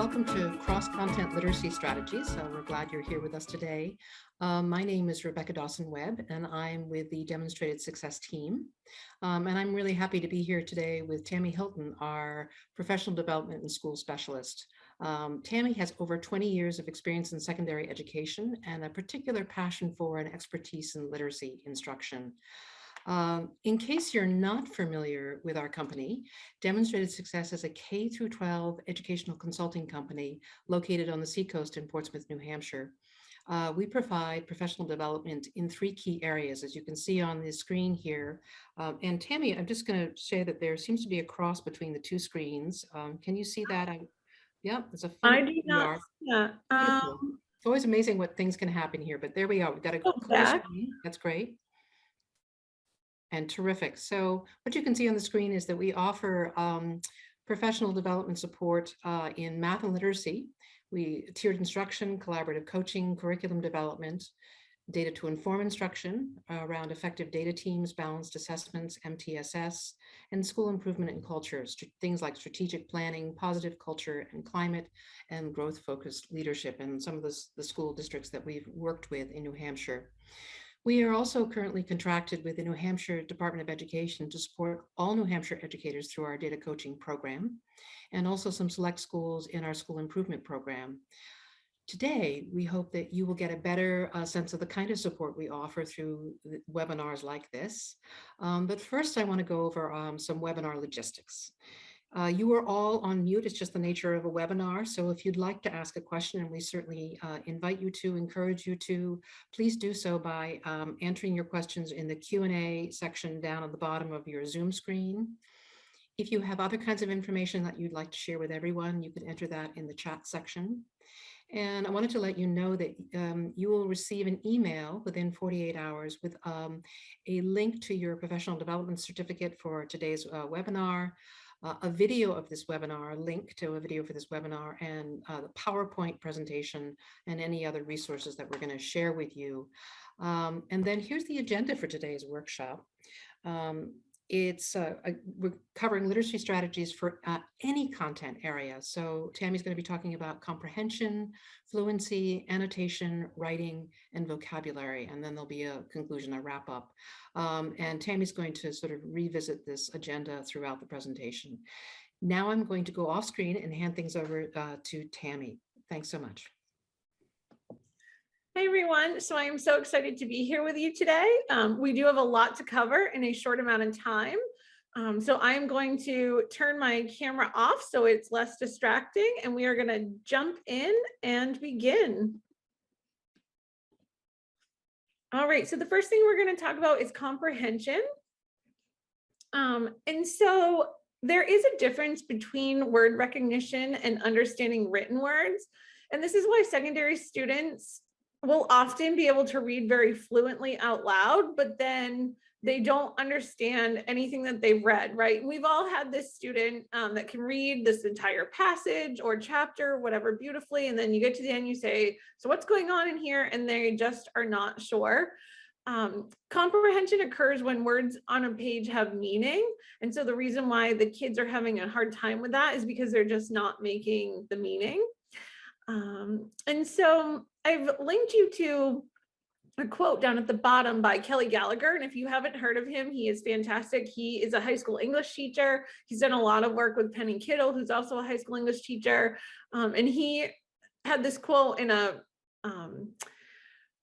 welcome to Cross-Content Literacy Strategies. We're glad you're here with us today. My name is Rebecca Dawson-Webb, and I'm with the Demonstrated Success team. And I'm really happy to be here today with Tammy Hilton, our Professional Development and School Specialist. Tammy has over 20 years of experience in secondary education and a particular passion for and expertise in literacy instruction. In case you're not familiar with our company, Demonstrated Success is a K-12 educational consulting company located on the Seacoast in Portsmouth, New Hampshire. We provide professional development in 3 key areas, as you can see on the screen here. And Tammy, I'm just going to say that there seems to be a cross between the 2 screens. Can you see that? Yeah, there's a I do not see that. It's always amazing what things can happen here, but there we go. We've got a clear screen. That's great. And terrific. So what you can see on the screen is that we offer professional development support in math and literacy. We tiered instruction, collaborative coaching, curriculum development, data to inform instruction around effective data teams, balanced assessments, MTSS, and school improvement and culture, things like strategic planning, positive culture and climate, and growth-focused leadership in some of the school districts that we've worked with in New Hampshire. We are also currently contracted with the New Hampshire Department of Education to support all New Hampshire educators through our data coaching program, and also some select schools in our school improvement program. Today, we hope that you will get a better sense of the kind of support we offer through webinars like this. But first, I want to go over some webinar logistics. You are all on mute. It's just the nature of a webinar. So if you'd like to ask a question, and we certainly invite you to, encourage you to, please do so by entering your questions in the Q&A section down at the bottom of your Zoom screen. If you have other kinds of information that you'd like to share with everyone, you can enter that in the chat section. And I wanted to let you know that you will receive an email within 48 hours with a link to your professional development certificate for today's webinar, a video of this webinar, a link to a video for this webinar, and the PowerPoint presentation and any other resources that we're going to share with you. And then here's the agenda for today's workshop. We're covering literacy strategies for any content area. So Tammy's going to be talking about comprehension, fluency, annotation, writing, and vocabulary. And then there'll be a conclusion, a wrap up. And Tammy's going to sort of revisit this agenda throughout the presentation. Now I'm going to go off screen and hand things over to Tammy. Thanks so much. Hey everyone, so I am so excited to be here with you today. We do have a lot to cover in a short amount of time. So I am going to turn my camera off so it's less distracting, and we are going to jump in and begin. All right, so the first thing we're going to talk about is comprehension. And so there is a difference between word recognition and understanding written words. And this is why secondary students will often be able to read very fluently out loud, but then they don't understand anything that they've read, right? We've all had this student that can read this entire passage or chapter, whatever, beautifully, and then you get to the end, you say, so what's going on in here? And they just are not sure. Comprehension occurs when words on a page have meaning. And so the reason why the kids are having a hard time with that is because they're just not making the meaning. And so I've linked you to a quote down at the bottom by Kelly Gallagher. And if you haven't heard of him, he is fantastic. He is a high school English teacher. He's done a lot of work with Penny Kittle, who's also a high school English teacher. And he had this quote in a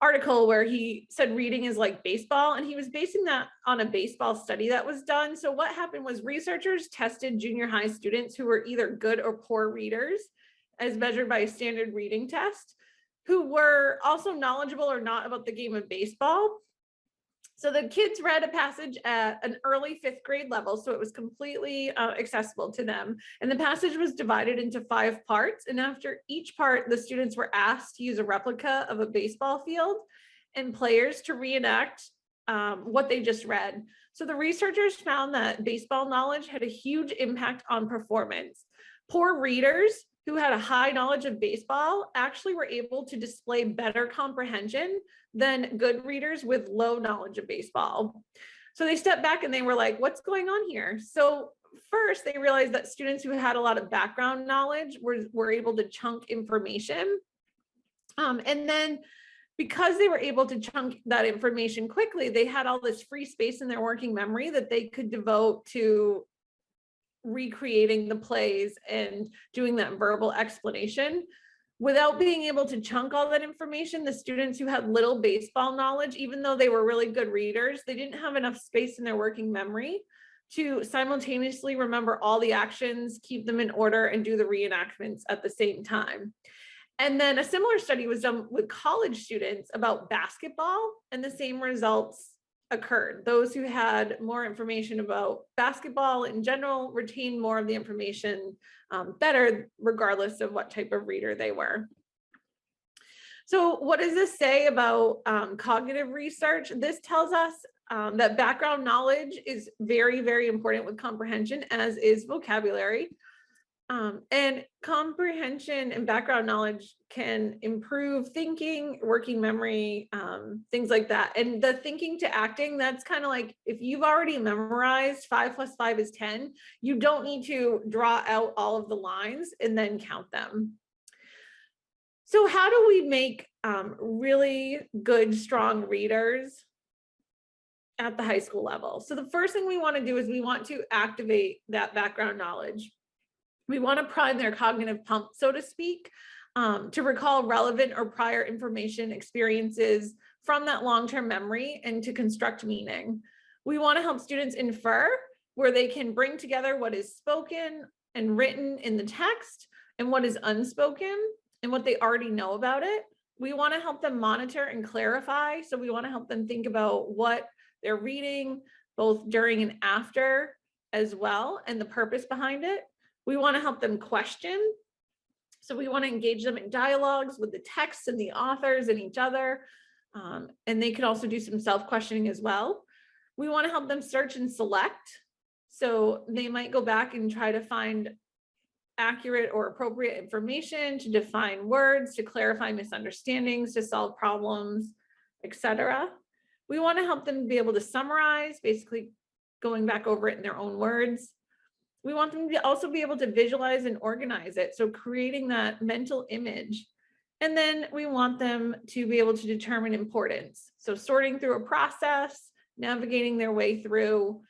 article where he said reading is like baseball, and he was basing that on a baseball study that was done. So what happened was researchers tested junior high students who were either good or poor readers as measured by a standard reading test, who were also knowledgeable or not about the game of baseball. So the kids read a passage at an early 5th grade level, so it was completely accessible to them. And the passage was divided into 5 parts. And after each part, the students were asked to use a replica of a baseball field and players to reenact what they just read. So the researchers found that baseball knowledge had a huge impact on performance. Poor readers who had a high knowledge of baseball actually were able to display better comprehension than good readers with low knowledge of baseball. So they stepped back and they were like, what's going on here? So first, they realized that students who had a lot of background knowledge were able to chunk information. And then because they were able to chunk that information quickly, they had all this free space in their working memory that they could devote to recreating the plays and doing that verbal explanation. Without being able to chunk all that information, the students who had little baseball knowledge, even though they were really good readers, they didn't have enough space in their working memory to simultaneously remember all the actions, keep them in order, and do the reenactments at the same time. And then a similar study was done with college students about basketball, and the same results occurred. Those who had more information about basketball in general retained more of the information better, regardless of what type of reader they were. So what does this say about cognitive research? This tells us that background knowledge is very, very important with comprehension, as is vocabulary. And comprehension and background knowledge can improve thinking, working memory, things like that. And the thinking to acting, that's kind of like, if you've already memorized 5 + 5 is 10, you don't need to draw out all of the lines and then count them. So how do we make really good, strong readers at the high school level? So the first thing we want to do is we want to activate that background knowledge. We want to prime their cognitive pump, so to speak, to recall relevant or prior information, experiences from that long-term memory and to construct meaning. We want to help students infer, where they can bring together what is spoken and written in the text and what is unspoken and what they already know about it. We want to help them monitor and clarify. So we want to help them think about what they're reading, both during and after as well, and the purpose behind it. We want to help them question. So we want to engage them in dialogues with the texts and the authors and each other. And they could also do some self-questioning as well. We want to help them search and select. So they might go back and try to find accurate or appropriate information, to define words, to clarify misunderstandings, to solve problems, etc. We want to help them be able to summarize, basically going back over it in their own words. We want them to also be able to visualize and organize it, so creating that mental image. And then we want them to be able to determine importance, so sorting through a process, navigating their way through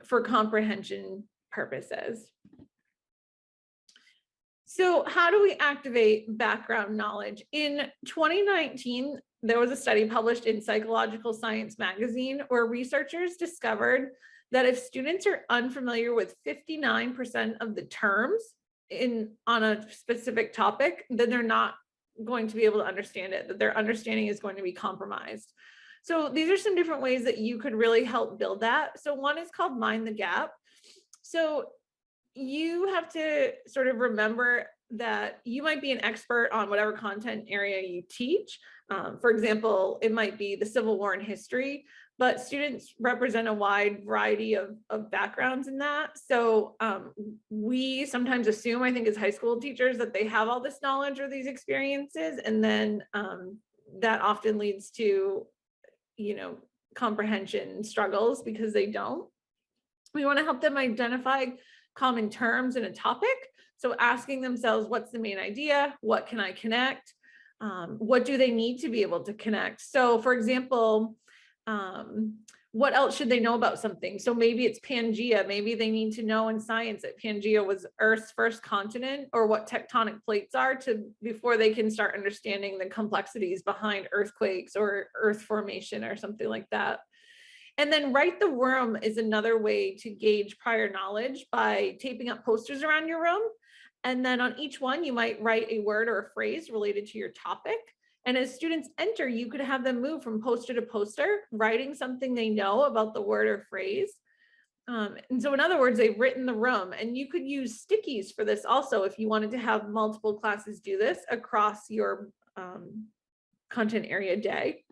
for comprehension purposes. So how do we activate background knowledge? In 2019, there was a study published in Psychological Science magazine where researchers discovered that if students are unfamiliar with 59% of the terms on a specific topic, then they're not going to be able to understand it, that their understanding is going to be compromised. So these are some different ways that you could really help build that. So one is called Mind the Gap. So you have to sort of remember that you might be an expert on whatever content area you teach. For example, it might be the Civil War and history, but students represent a wide variety of backgrounds in that. So we sometimes assume, I think as high school teachers, that they have all this knowledge or these experiences, and then that often leads to, comprehension struggles because they don't. We want to help them identify common terms in a topic. So asking themselves, what's the main idea? What can I connect? What do they need to be able to connect? So for example, what else should they know about something? So maybe it's Pangea. Maybe they need to know in science that Pangea was Earth's first continent, or what tectonic plates are, before they can start understanding the complexities behind earthquakes or earth formation or something like that. And then Write the Room is another way to gauge prior knowledge by taping up posters around your room. And then on each one, you might write a word or a phrase related to your topic. And as students enter, you could have them move from poster to poster, writing something they know about the word or phrase. And so in other words, they've written the room. And you could use stickies for this also if you wanted to have multiple classes do this across your content area day.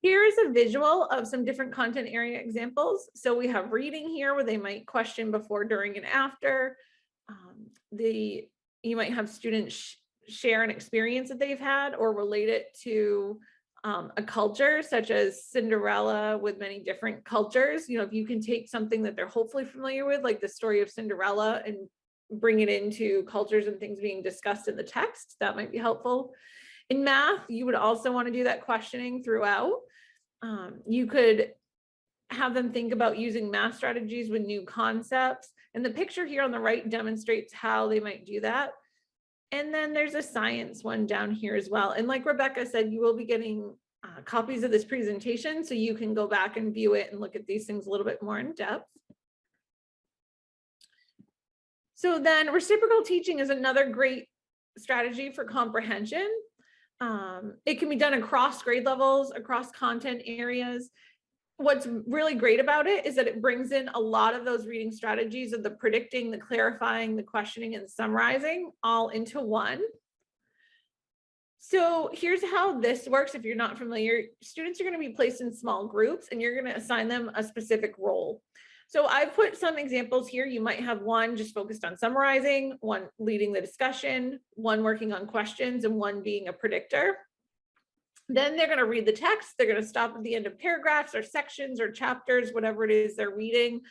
Here is a visual of some different content area examples. So we have reading here, where they might question before, during, and after. You might have students share an experience that they've had or relate it to a culture such as Cinderella with many different cultures. You know, if you can take something that they're hopefully familiar with, like the story of Cinderella, and bring it into cultures and things being discussed in the text, that might be helpful. In math, you would also want to do that questioning throughout. You could have them think about using math strategies with new concepts. And the picture here on the right demonstrates how they might do that. And then there's a science one down here as well. And like Rebecca said, you will be getting copies of this presentation, so you can go back and view it and look at these things a little bit more in depth. So then reciprocal teaching is another great strategy for comprehension. It can be done across grade levels, across content areas. What's really great about it is that it brings in a lot of those reading strategies of the predicting, the clarifying, the questioning, and summarizing all into one. So here's how this works. If you're not familiar, students are going to be placed in small groups and you're going to assign them a specific role. So I've put some examples here. You might have one just focused on summarizing, one leading the discussion, one working on questions, and one being a predictor. Then they're going to read the text. They're going to stop at the end of paragraphs or sections or chapters, whatever it is they're reading,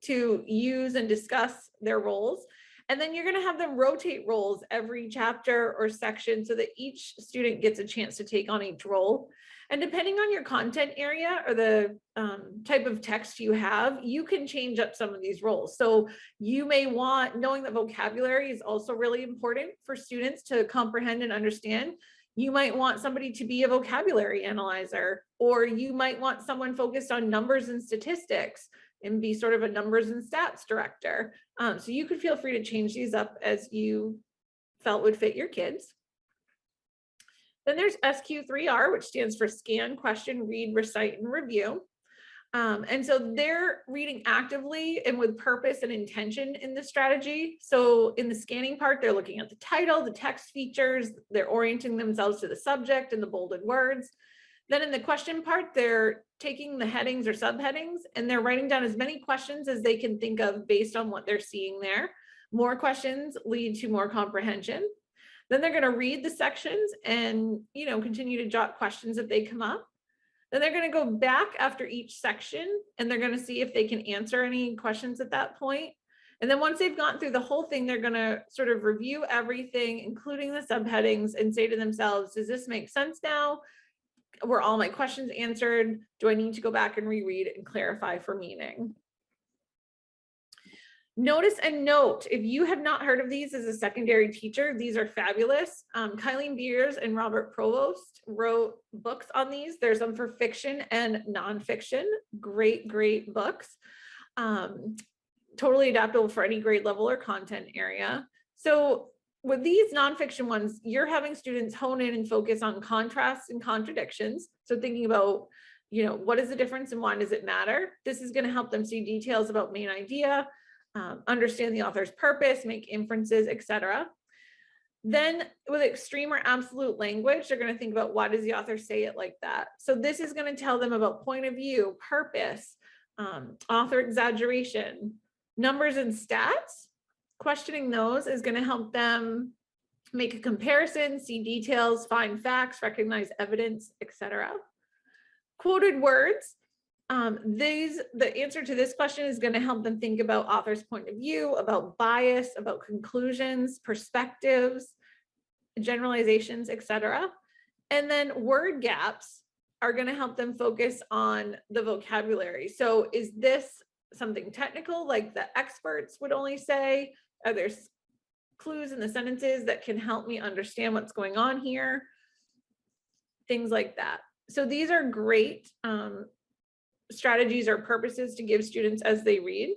to use and discuss their roles. And then you're going to have them rotate roles every chapter or section so that each student gets a chance to take on each role. And depending on your content area or the type of text you have, you can change up some of these roles. So you may want, knowing that vocabulary is also really important for students to comprehend and understand. You might want somebody to be a vocabulary analyzer, or you might want someone focused on numbers and statistics and be sort of a numbers and stats director. So you could feel free to change these up as you felt would fit your kids. Then there's SQ3R, which stands for scan, question, read, recite, and review. And so they're reading actively and with purpose and intention in the strategy. So in the scanning part, they're looking at the title, the text features, they're orienting themselves to the subject and the bolded words. Then in the question part, they're taking the headings or subheadings and they're writing down as many questions as they can think of based on what they're seeing there. More questions lead to more comprehension. Then they're going to read the sections and, continue to jot questions if they come up. Then they're going to go back after each section and they're going to see if they can answer any questions at that point. And then once they've gone through the whole thing, they're going to sort of review everything, including the subheadings, and say to themselves, does this make sense now? Were all my questions answered? Do I need to go back and reread and clarify for meaning? Notice and note, if you have not heard of these as a secondary teacher, these are fabulous. Kylene Beers and Robert Provost wrote books on these. There's some for fiction and nonfiction. Great, great books. Totally adaptable for any grade level or content area. So with these nonfiction ones, you're having students hone in and focus on contrasts and contradictions. So thinking about, what is the difference and why does it matter? This is going to help them see details about main idea, understand the author's purpose, make inferences, etc. Then with extreme or absolute language, they're going to think about why does the author say it like that? So this is going to tell them about point of view, purpose, author exaggeration, numbers and stats. Questioning those is going to help them make a comparison, see details, find facts, recognize evidence, etc. Quoted words. The answer to this question is going to help them think about author's point of view, about bias, about conclusions, perspectives, generalizations, etc. And then word gaps are going to help them focus on the vocabulary. So is this something technical like the experts would only say? Are there clues in the sentences that can help me understand what's going on here? Things like that. So these are great strategies or purposes to give students as they read.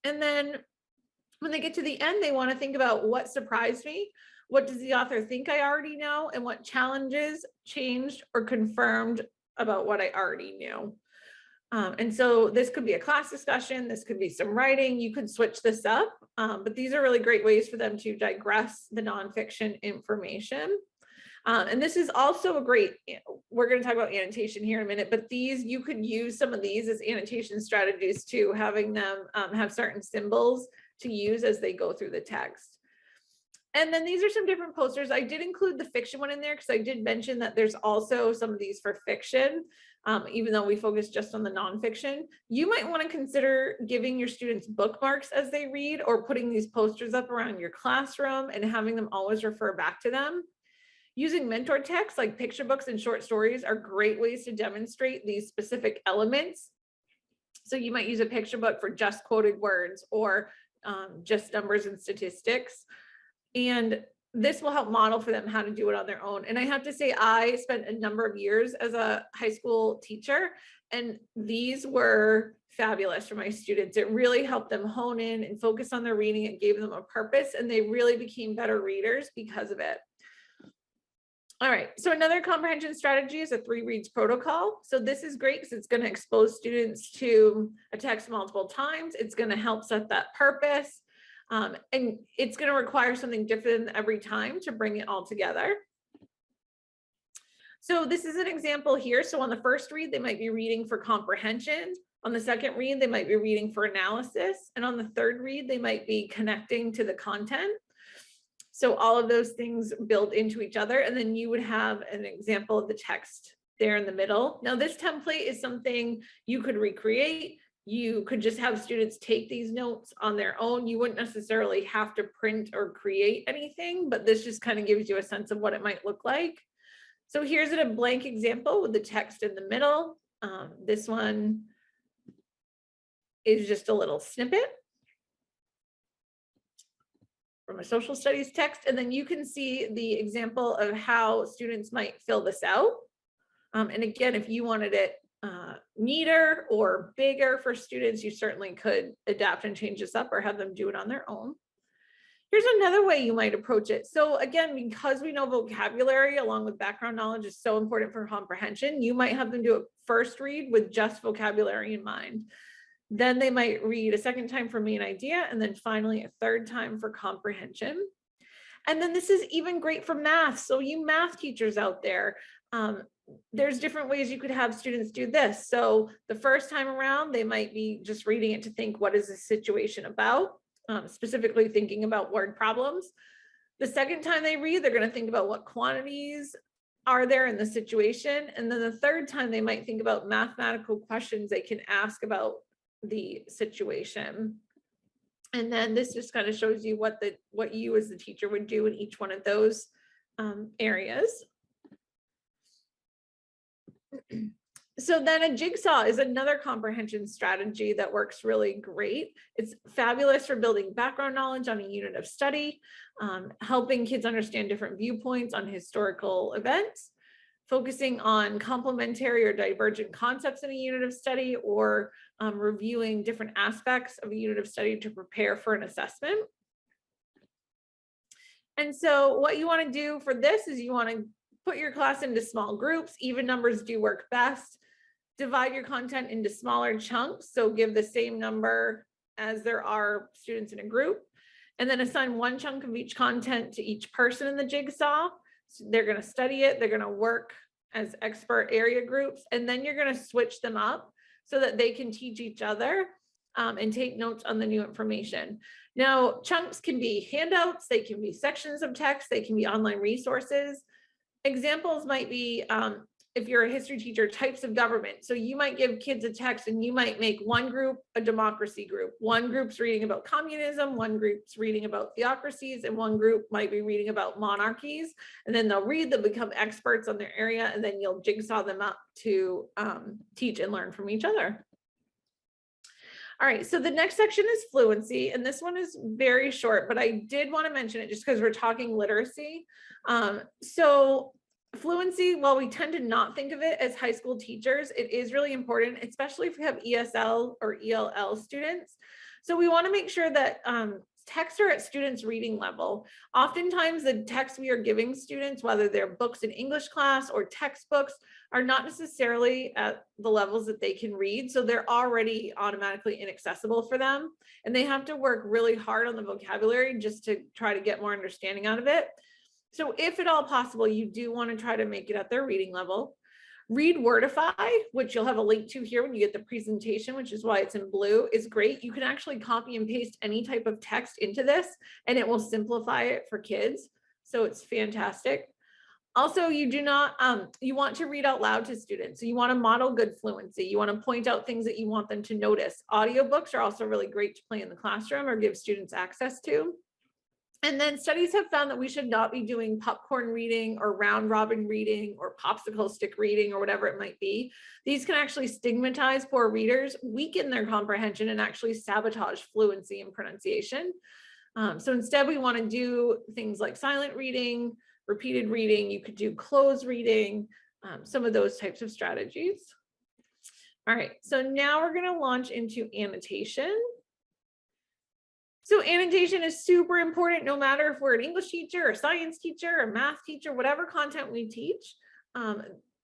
And then when they get to the end, they want to think about what surprised me, what does the author think I already know, and what challenges changed or confirmed about what I already knew. And so this could be a class discussion, this could be some writing, you could switch this up, but these are really great ways for them to digress the nonfiction information. And this is also a great, we're going to talk about annotation here in a minute, but you could use some of these as annotation strategies too, having them have certain symbols to use as they go through the text. And then these are some different posters. I did include the fiction one in there because I did mention that there's also some of these for fiction, even though we focus just on the nonfiction. You might want to consider giving your students bookmarks as they read, or putting these posters up around your classroom and having them always refer back to them. Using mentor texts like picture books and short stories are great ways to demonstrate these specific elements. So you might use a picture book for just quoted words, or just numbers and statistics. And this will help model for them how to do it on their own. And I have to say, I spent a number of years as a high school teacher, and these were fabulous for my students. It really helped them hone in and focus on their reading. It gave them a purpose, and they really became better readers because of it. All right, so another comprehension strategy is a 3 reads protocol. So this is great because it's going to expose students to a text multiple times. It's going to help set that purpose. And it's going to require something different every time to bring it all together. So this is an example here. So on the first read, they might be reading for comprehension. On the second read, they might be reading for analysis. And on the third read, they might be connecting to the content. So all of those things build into each other. And then you would have an example of the text there in the middle. Now this template is something you could recreate. You could just have students take these notes on their own. You wouldn't necessarily have to print or create anything, but this just kind of gives you a sense of what it might look like. So here's a blank example with the text in the middle. This one is just a little snippet from a social studies text. And then you can see the example of how students might fill this out. And again, if you wanted it neater or bigger for students, you certainly could adapt and change this up or have them do it on their own. Here's another way you might approach it. So again, because we know vocabulary along with background knowledge is so important for comprehension, you might have them do a first read with just vocabulary in mind. Then they might read a second time for main idea, and then finally a third time for comprehension. And then this is even great for math. So you math teachers out there, there's different ways you could have students do this. So the first time around, they might be just reading it to think, what is this situation about? Specifically thinking about word problems. The second time they read, they're going to think about what quantities are there in the situation. And then the third time, they might think about mathematical questions they can ask about the situation. And then this just kind of shows you what you as the teacher would do in each one of those areas. So then a jigsaw is another comprehension strategy that works really great. It's fabulous for building background knowledge on a unit of study, helping kids understand different viewpoints on historical events, focusing on complementary or divergent concepts in a unit of study, or reviewing different aspects of a unit of study to prepare for an assessment. And so what you want to do for this is you want to put your class into small groups. Even numbers do work best. Divide your content into smaller chunks. So give the same number as there are students in a group, and then assign one chunk of each content to each person in the jigsaw. So they're going to study it. They're going to work as expert area groups, and then you're going to switch them up so that they can teach each other and take notes on the new information. Now, chunks can be handouts. They can be sections of text. They can be online resources. Examples might be, if you're a history teacher, types of government. So you might give kids a text and you might make one group a democracy group. One group's reading about communism, one group's reading about theocracies, and one group might be reading about monarchies. And then they'll read, they'll become experts on their area, and then you'll jigsaw them up to teach and learn from each other. All right, so the next section is fluency, and this one is very short, but I did want to mention it just because we're talking literacy. So fluency, while we tend to not think of it as high school teachers, it is really important, especially if we have ESL or ELL students. So we want to make sure that texts are at students' reading level. Oftentimes the texts we are giving students, whether they're books in English class or textbooks, are not necessarily at the levels that they can read. So they're already automatically inaccessible for them. And they have to work really hard on the vocabulary just to try to get more understanding out of it. So if at all possible, you do want to try to make it at their reading level. Read Wordify, which you'll have a link to here when you get the presentation, which is why it's in blue, is great. You can actually copy and paste any type of text into this and it will simplify it for kids. So it's fantastic. Also, you do not, you want to read out loud to students. So you want to model good fluency. You want to point out things that you want them to notice. Audiobooks are also really great to play in the classroom or give students access to. And then studies have found that we should not be doing popcorn reading or round robin reading or popsicle stick reading or whatever it might be. These can actually stigmatize poor readers, weaken their comprehension, and actually sabotage fluency and pronunciation. So instead, we want to do things like silent reading, repeated reading. You could do closed reading, some of those types of strategies. All right, so now we're going to launch into annotation. So annotation is super important, no matter if we're an English teacher, a science teacher, a math teacher, whatever content we teach.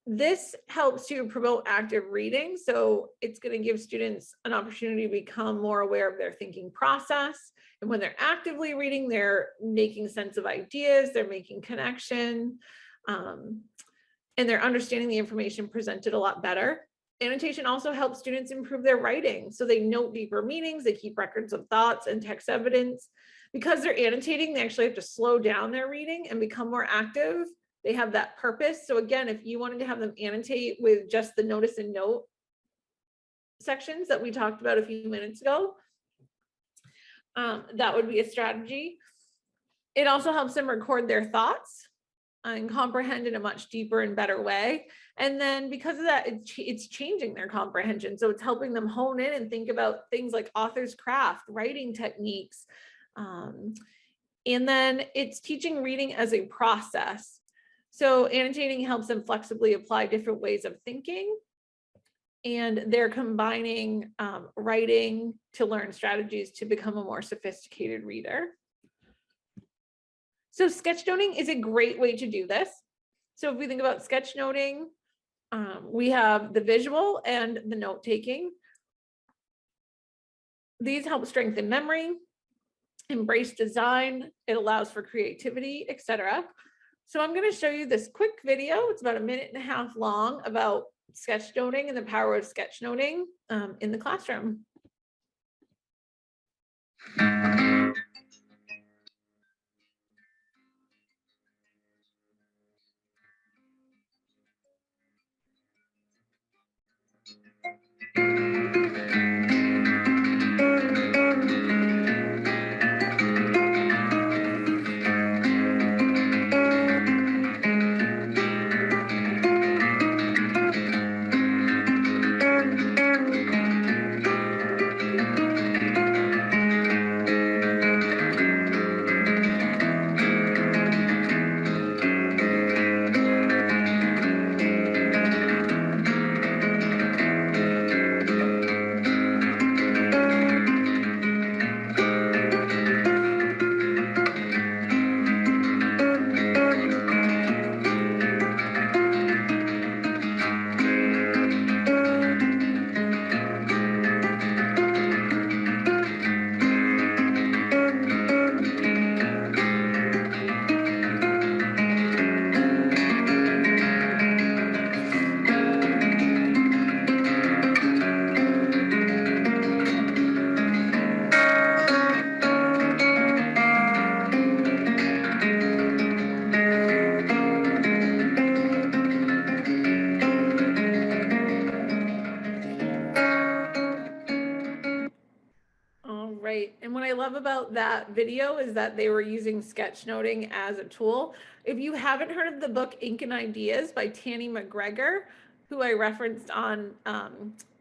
This helps to promote active reading. So it's going to give students an opportunity to become more aware of their thinking process. And when they're actively reading, they're making sense of ideas, they're making connection, and they're understanding the information presented a lot better. Annotation also helps students improve their writing. So they note deeper meanings, they keep records of thoughts and text evidence. Because they're annotating, they actually have to slow down their reading and become more active. They have that purpose. So again, if you wanted to have them annotate with just the notice and note sections that we talked about a few minutes ago, that would be a strategy. It also helps them record their thoughts and comprehend in a much deeper and better way. And then because of that, it's changing their comprehension. So it's helping them hone in and think about things like author's craft, writing techniques. And then it's teaching reading as a process. So annotating helps them flexibly apply different ways of thinking. And they're combining writing to learn strategies to become a more sophisticated reader. So sketchnoting is a great way to do this. So if we think about sketchnoting, we have the visual and the note taking. These help strengthen memory, embrace design, it allows for creativity, etc. So I'm going to show you this quick video. It's about 1.5 minutes long about sketchnoting and the power of sketchnoting in the classroom. Right. And what I love about that video is that they were using sketchnoting as a tool. If you haven't heard of the book Ink and Ideas by Tanny McGregor, who I referenced on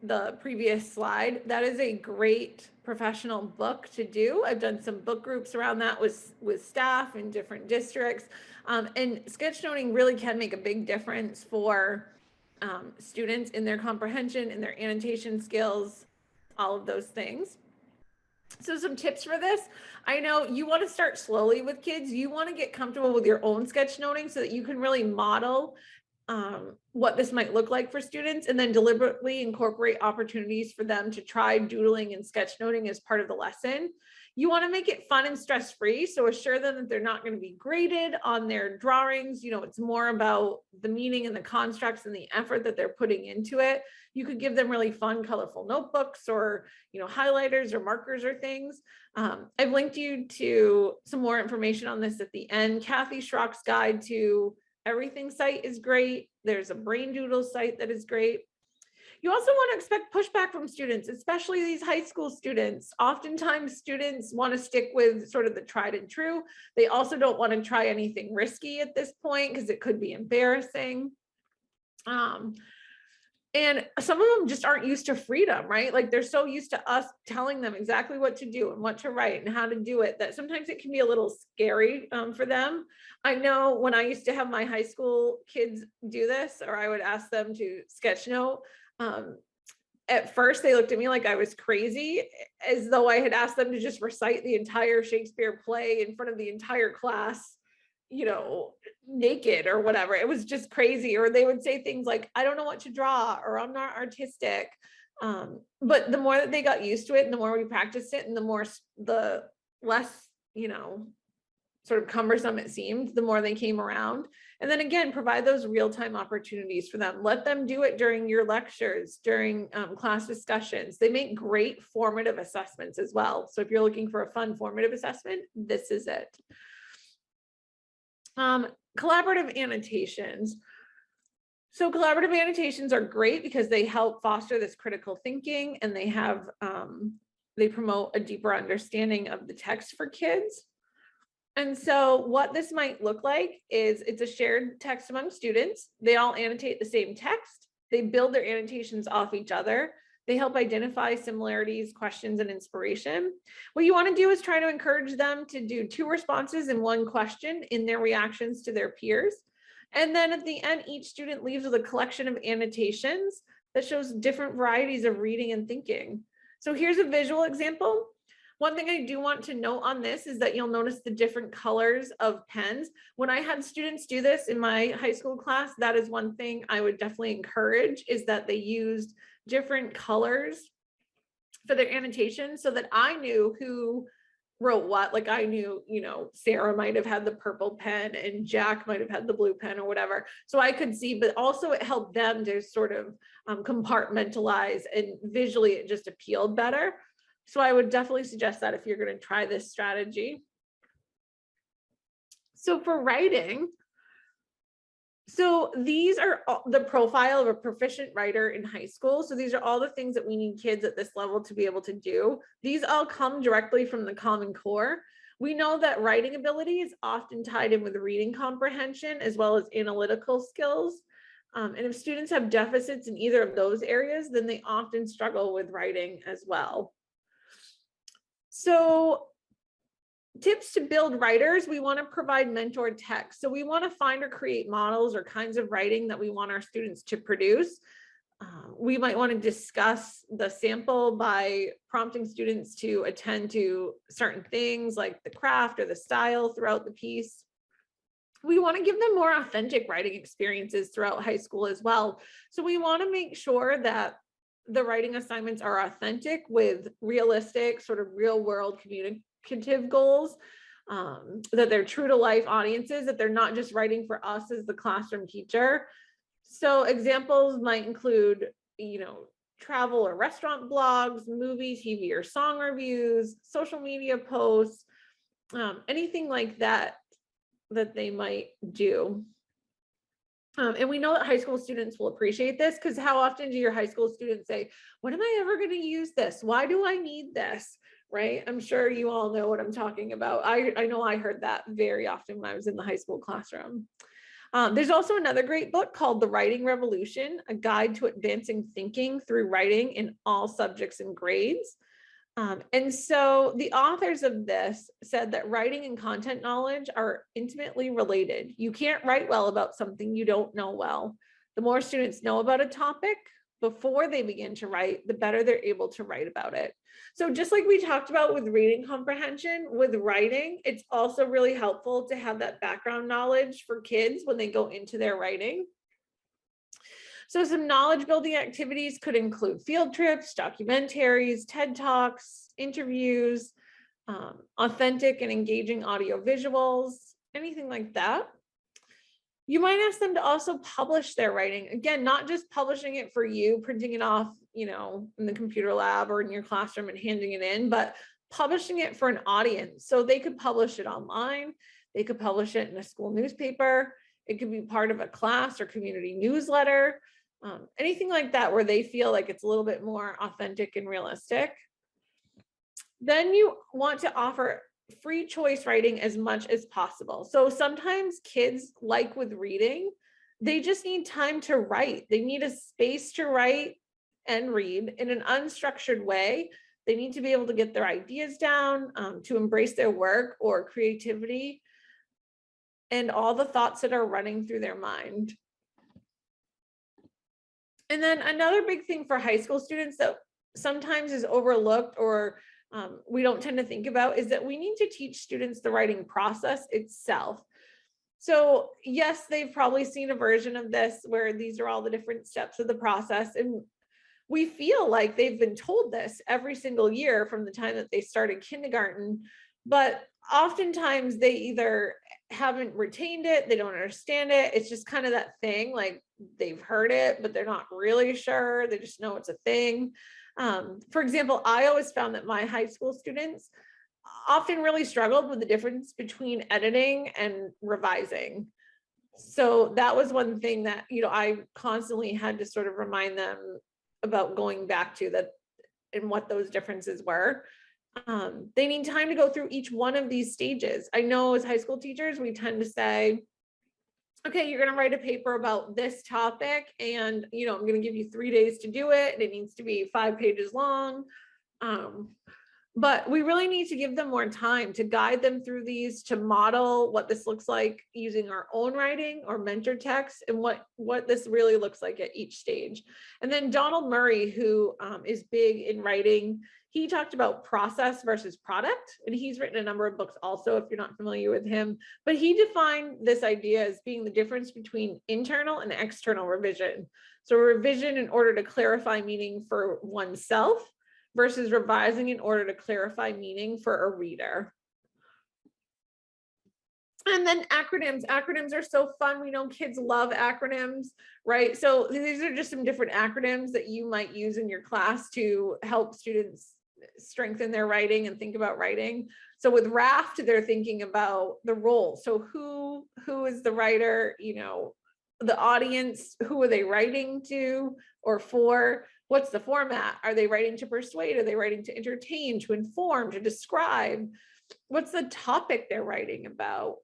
the previous slide, that is a great professional book to do. I've done some book groups around that with staff in different districts. And sketchnoting really can make a big difference for students in their comprehension, in their annotation skills, all of those things. So some tips for this. I know you want to start slowly with kids. You want to get comfortable with your own sketchnoting so that you can really model what this might look like for students, and then deliberately incorporate opportunities for them to try doodling and sketchnoting as part of the lesson. You want to make it fun and stress-free. So assure them that they're not going to be graded on their drawings. You know, it's more about the meaning and the constructs and the effort that they're putting into it. You could give them really fun, colorful notebooks or, you know, highlighters or markers or things. I've linked you to some more information on this at the end. Kathy Schrock's guide to everything site is great. There's a brain doodle site that is great. You also want to expect pushback from students, especially these high school students. Oftentimes students want to stick with sort of the tried and true. They also don't want to try anything risky at this point because it could be embarrassing. And some of them just aren't used to freedom, right? Like they're so used to us telling them exactly what to do and what to write and how to do it that sometimes it can be a little scary for them. I know when I used to have my high school kids do this, or I would ask them to sketch note, at first they looked at me like I was crazy, as though I had asked them to just recite the entire Shakespeare play in front of the entire class, you know, naked or whatever. It was just crazy. Or they would say things like, I don't know what to draw, or I'm not artistic. But the more that they got used to it and the more we practiced it and the less, you know, sort of cumbersome it seemed, the more they came around. And then again, provide those real-time opportunities for them. Let them do it during your lectures, during class discussions. They make great formative assessments as well. So if you're looking for a fun formative assessment, this is it. Collaborative annotations. So collaborative annotations are great because they help foster this critical thinking, and they have they promote a deeper understanding of the text for kids. And so what this might look like is it's a shared text among students. They all annotate the same text. They build their annotations off each other. They help identify similarities, questions, and inspiration. What you want to do is try to encourage them to do 2 responses and 1 question in their reactions to their peers. And then at the end, each student leaves with a collection of annotations that shows different varieties of reading and thinking. So here's a visual example. One thing I do want to note on this is that you'll notice the different colors of pens. When I had students do this in my high school class, that is one thing I would definitely encourage, is that they used different colors for their annotations so that I knew who wrote what. Like I knew, you know, Sarah might have had the purple pen and Jack might have had the blue pen or whatever. So I could see, but also it helped them to sort of compartmentalize, and visually it just appealed better. So I would definitely suggest that if you're going to try this strategy. So for writing, so these are the profile of a proficient writer in high school. So these are all the things that we need kids at this level to be able to do. These all come directly from the Common Core. We know that writing ability is often tied in with reading comprehension as well as analytical skills. And if students have deficits in either of those areas, then they often struggle with writing as well. So tips to build writers, we want to provide mentored text. So we want to find or create models or kinds of writing that we want our students to produce. We might want to discuss the sample by prompting students to attend to certain things like the craft or the style throughout the piece. We want to give them more authentic writing experiences throughout high school as well. So we want to make sure that the writing assignments are authentic with realistic, sort of real world communicative goals, that they're true to life audiences, that they're not just writing for us as the classroom teacher. So examples might include, you know, travel or restaurant blogs, movie, TV, or song reviews, social media posts, anything like that that they might do. And we know that high school students will appreciate this, because how often do your high school students say, when am I ever going to use this? Why do I need this? Right? I'm sure you all know what I'm talking about. I know I heard that very often when I was in the high school classroom. There's also another great book called The Writing Revolution, a guide to advancing thinking through writing in all subjects and grades. And so the authors of this said that writing and content knowledge are intimately related. You can't write well about something you don't know well. The more students know about a topic before they begin to write, the better they're able to write about it. So just like we talked about with reading comprehension, with writing, it's also really helpful to have that background knowledge for kids when they go into their writing. So some knowledge building activities could include field trips, documentaries, TED Talks, interviews, authentic and engaging audio visuals, anything like that. You might ask them to also publish their writing. Again, not just publishing it for you, printing it off, in the computer lab or in your classroom and handing it in, but publishing it for an audience. So they could publish it online. They could publish it in a school newspaper. It could be part of a class or community newsletter, anything like that, where they feel like it's a little bit more authentic and realistic. Then you want to offer free choice writing as much as possible. So sometimes kids, like with reading, they just need time to write. They need a space to write and read in an unstructured way. They need to be able to get their ideas down, to embrace their work or creativity and all the thoughts that are running through their mind. And then another big thing for high school students that sometimes is overlooked or we don't tend to think about is that we need to teach students the writing process itself. So yes, they've probably seen a version of this where these are all the different steps of the process. And we feel like they've been told this every single year from the time that they started kindergarten, but oftentimes they either haven't retained it, they don't understand it. It's just kind of that thing, like they've heard it, but they're not really sure. They just know it's a thing. For example, I always found that my high school students often really struggled with the difference between editing and revising. So that was one thing that, I constantly had to sort of remind them about going back to that and what those differences were. They need time to go through each one of these stages. I know as high school teachers, we tend to say, okay, you're going to write a paper about this topic and, I'm going to give you 3 days to do it. And it needs to be 5 pages long. But we really need to give them more time to guide them through these, to model what this looks like using our own writing or mentor text and what this really looks like at each stage. And then Donald Murray, who is big in writing, he talked about process versus product, and he's written a number of books also, if you're not familiar with him, but he defined this idea as being the difference between internal and external revision. So revision in order to clarify meaning for oneself versus revising in order to clarify meaning for a reader. And then acronyms. Acronyms are so fun. We know kids love acronyms, right? So these are just some different acronyms that you might use in your class to help students strengthen their writing and think about writing. So with RAFT, they're thinking about the role. So who is the writer, the audience, who are they writing to or for? What's the format? Are they writing to persuade? Are they writing to entertain, to inform, to describe? What's the topic they're writing about?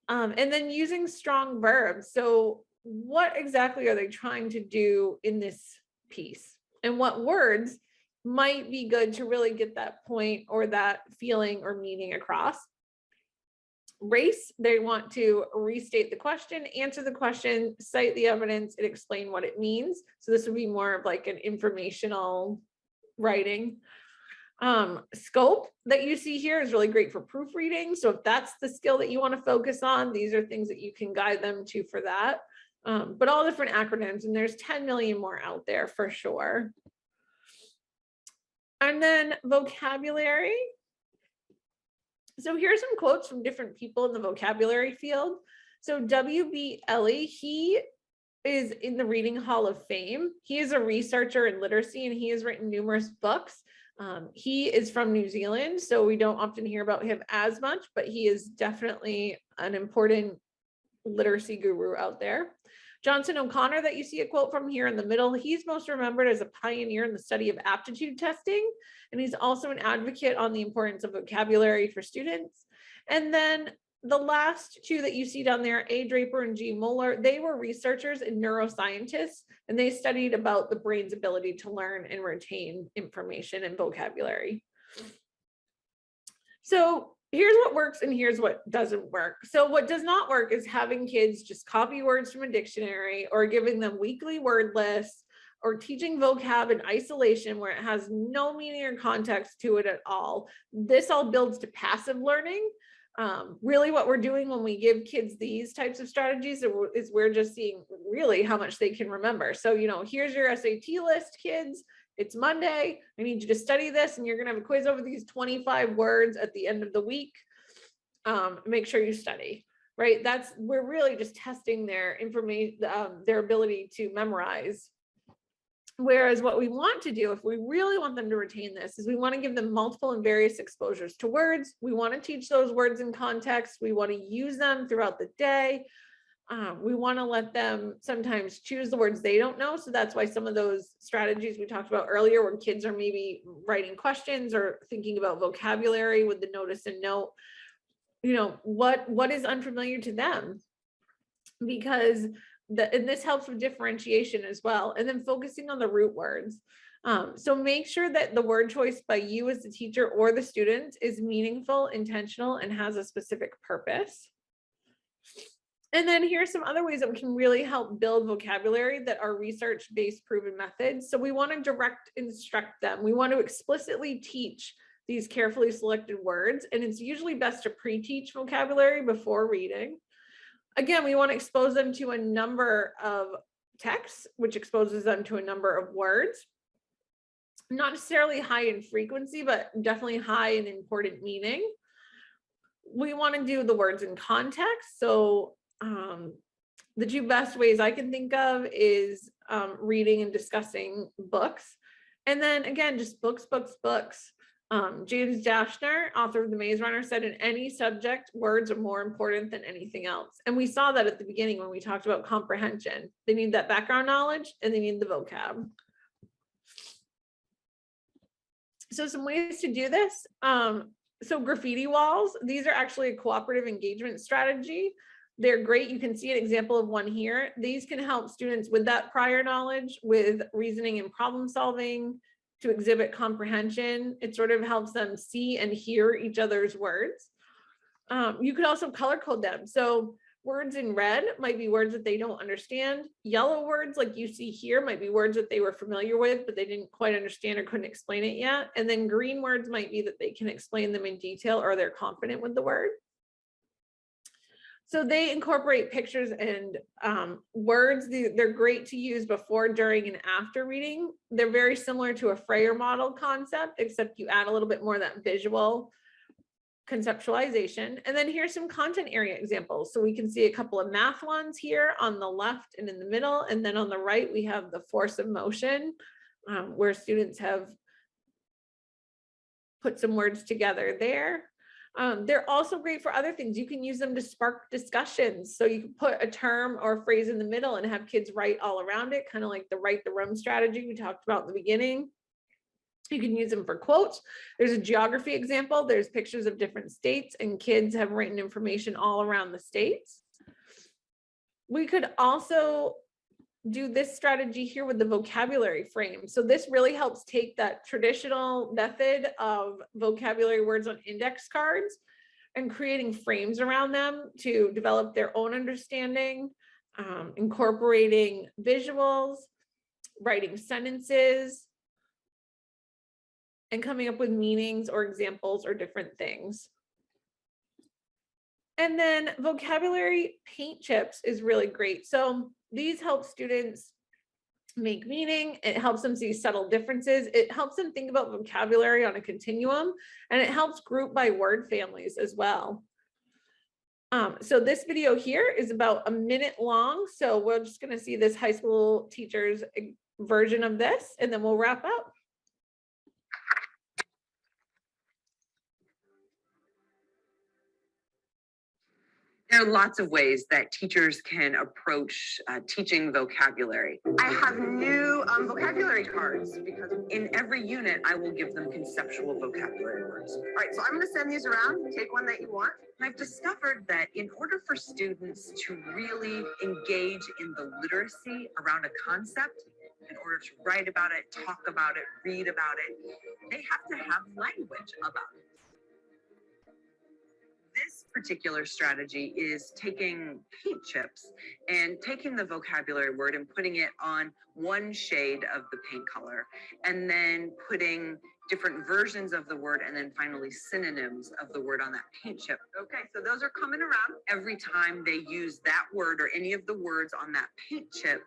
And then using strong verbs. So what exactly are they trying to do in this piece? And what words might be good to really get that point or that feeling or meaning across? Race, they want to restate the question, answer the question, cite the evidence, and explain what it means. So this would be more of like an informational writing. Scope that you see here is really great for proofreading. So if that's the skill that you want to focus on, these are things that you can guide them to for that. But all different acronyms, and there's 10 million more out there for sure. And then vocabulary. So here's some quotes from different people in the vocabulary field. So W.B. Elley, he is in the Reading Hall of Fame. He is a researcher in literacy and he has written numerous books. He is from New Zealand, so we don't often hear about him as much, but he is definitely an important literacy guru out there. Johnson O'Connor, that you see a quote from here in the middle, he's most remembered as a pioneer in the study of aptitude testing, and he's also an advocate on the importance of vocabulary for students. And then the last two that you see down there, A. Draper and G. Moeller, they were researchers and neuroscientists, and they studied about the brain's ability to learn and retain information and vocabulary. So here's what works and here's what doesn't work. So what does not work is having kids just copy words from a dictionary or giving them weekly word lists or teaching vocab in isolation where it has no meaning or context to it at all. This all builds to passive learning. Really what we're doing when we give kids these types of strategies is we're just seeing really how much they can remember. So, here's your SAT list, kids. it's Monday, I need you to study this, and you're gonna have a quiz over these 25 words at the end of the week. Make sure you study, right? We're really just testing their information, their ability to memorize. Whereas what we want to do, if we really want them to retain this, is we want to give them multiple and various exposures to words. We want to teach those words in context. We want to use them throughout the day. We want to let them sometimes choose the words they don't know. So that's why some of those strategies we talked about earlier, where kids are maybe writing questions or thinking about vocabulary with the notice and note, what is unfamiliar to them, because and this helps with differentiation as well. And then focusing on the root words. So make sure that the word choice by you as the teacher or the student is meaningful, intentional, and has a specific purpose. And then here's some other ways that we can really help build vocabulary that are research-based proven methods. So we want to direct instruct them. We want to explicitly teach these carefully selected words. And it's usually best to pre-teach vocabulary before reading. Again, we want to expose them to a number of texts, which exposes them to a number of words. Not necessarily high in frequency, but definitely high in important meaning. We want to do the words in context. So the two best ways I can think of is reading and discussing books. And then again, just books. James Dashner, author of The Maze Runner, said in any subject, words are more important than anything else. And we saw that at the beginning when we talked about comprehension. They need that background knowledge and they need the vocab. So some ways to do this. So graffiti walls, these are actually a cooperative engagement strategy. They're great. You can see an example of one here. These can help students with that prior knowledge, with reasoning and problem solving, to exhibit comprehension. It sort of helps them see and hear each other's words. You could also color code them. So words in red might be words that they don't understand. Yellow words, like you see here, might be words that they were familiar with, but they didn't quite understand or couldn't explain it yet. And then green words might be that they can explain them in detail or they're confident with the word. So they incorporate pictures and words. They're great to use before, during, and after reading. They're very similar to a Freyer model concept, except you add a little bit more of that visual conceptualization. And then here's some content area examples. So we can see a couple of math ones here on the left and in the middle. And then on the right, we have the force of motion, where students have put some words together there. They're also great for other things. You can use them to spark discussions. So you can put a term or a phrase in the middle and have kids write all around it, kind of like the write the room strategy we talked about in the beginning. You can use them for quotes. There's a geography example. There's pictures of different states and kids have written information all around the states. We could also do this strategy here with the vocabulary frame. So this really helps take that traditional method of vocabulary words on index cards and creating frames around them to develop their own understanding, incorporating visuals, writing sentences, and coming up with meanings or examples or different things. And then vocabulary paint chips is really great. So these help students make meaning. It helps them see subtle differences. It helps them think about vocabulary on a continuum, and it helps group by word families as well. So this video here is about a minute long. So we're just going to see this high school teacher's version of this, and then we'll wrap up. There are lots of ways that teachers can approach teaching vocabulary. I have new vocabulary cards because in every unit, I will give them conceptual vocabulary words. All right, so I'm going to send these around. Take one that you want. I've discovered that in order for students to really engage in the literacy around a concept, in order to write about it, talk about it, read about it, they have to have language about it. This particular strategy is taking paint chips and taking the vocabulary word and putting it on one shade of the paint color, and then putting different versions of the word, and then finally synonyms of the word on that paint chip. Okay, so those are coming around. Every time they use that word or any of the words on that paint chip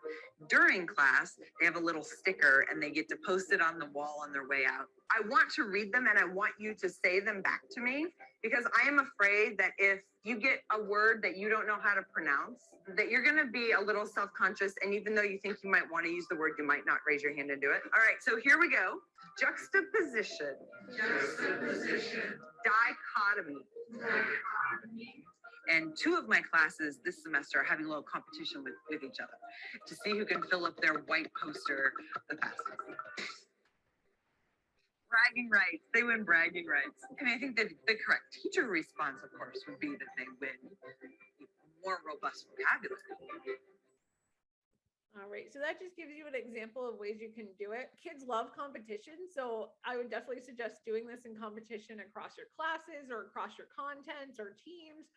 during class, they have a little sticker and they get to post it on the wall on their way out. I want to read them and I want you to say them back to me, because I am afraid that if you get a word that you don't know how to pronounce, that you're going to be a little self-conscious. And even though you think you might want to use the word, you might not raise your hand and do it. All right, so here we go. Juxtaposition. Juxtaposition. Dichotomy. Dichotomy. And two of my classes this semester are having a little competition with each other to see who can fill up their white poster the fastest. Bragging rights. They win bragging rights. And I think that the correct teacher response, of course, would be that they win more robust vocabulary. All right, so that just gives you an example of ways you can do it. Kids love competition, so I would definitely suggest doing this in competition across your classes or across your contents or teams.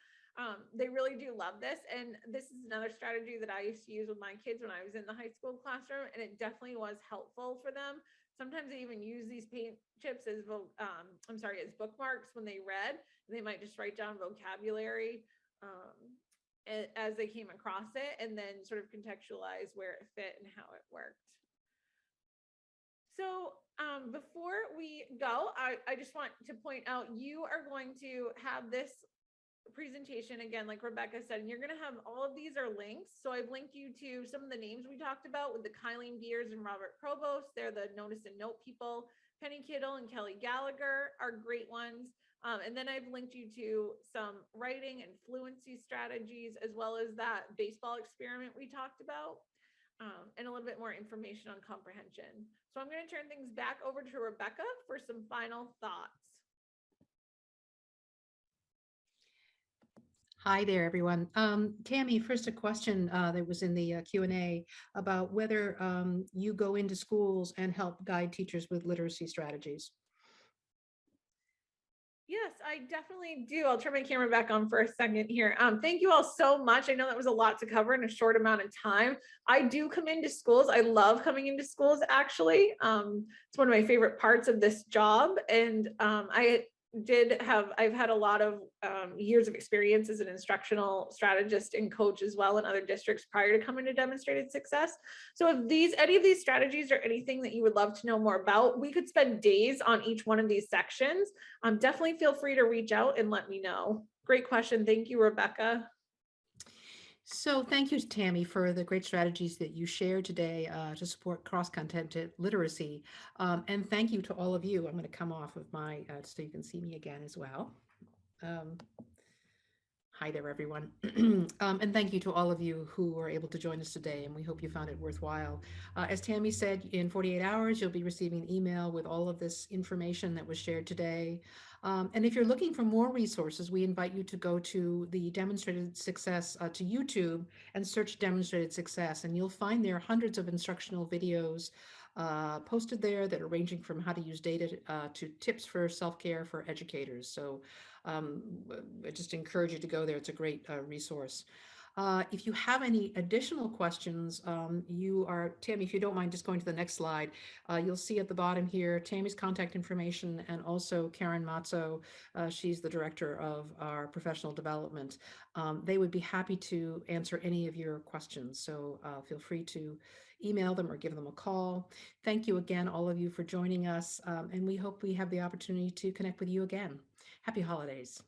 They really do love this. And this is another strategy that I used to use with my kids when I was in the high school classroom, and it definitely was helpful for them. Sometimes they even use these paint chips as as bookmarks when they read. They might just write down vocabulary as they came across it, and then sort of contextualize where it fit and how it worked. So before we go, I just want to point out, you are going to have this presentation again, like Rebecca said, and you're going to have all of these are links. So I've linked you to some of the names we talked about with the Kylene Beers and Robert Provost. They're the Notice and Note people. Penny Kittle and Kelly Gallagher are great ones. And then I've linked you to some writing and fluency strategies, as well as that baseball experiment we talked about, and a little bit more information on comprehension. So I'm going to turn things back over to Rebecca for some final thoughts. Hi there, everyone. Tammy, first a question that was in the Q&A about whether you go into schools and help guide teachers with literacy strategies. Yes, I definitely do. I'll turn my camera back on for a second here. Thank you all so much. I know that was a lot to cover in a short amount of time. I do come into schools. I love coming into schools, actually. It's one of my favorite parts of this job. And I've had a lot of years of experience as an instructional strategist and coach as well in other districts prior to coming to Demonstrated Success. So if any of these strategies or anything that you would love to know more about, we could spend days on each one of these sections. Definitely feel free to reach out and let me know. Great question. Thank you, Rebecca. So thank you, Tammy, for the great strategies that you shared today to support cross-content literacy. And thank you to all of you. I'm going to come off of my, so you can see me again as well. Hi there, everyone. And thank you to all of you who were able to join us today, and we hope you found it worthwhile. As Tammy said, in 48 hours, you'll be receiving an email with all of this information that was shared today. And if you're looking for more resources, we invite you to go to the Demonstrated Success to YouTube and search Demonstrated Success, and you'll find there hundreds of instructional videos posted there that are ranging from how to use data to tips for self-care for educators. So I just encourage you to go there. It's a great resource. If you have any additional questions, Tammy, if you don't mind just going to the next slide, you'll see at the bottom here, Tammy's contact information, and also Karen Mazzo, she's the director of our professional development. They would be happy to answer any of your questions. So feel free to email them or give them a call. Thank you again, all of you, for joining us. And we hope we have the opportunity to connect with you again. Happy holidays.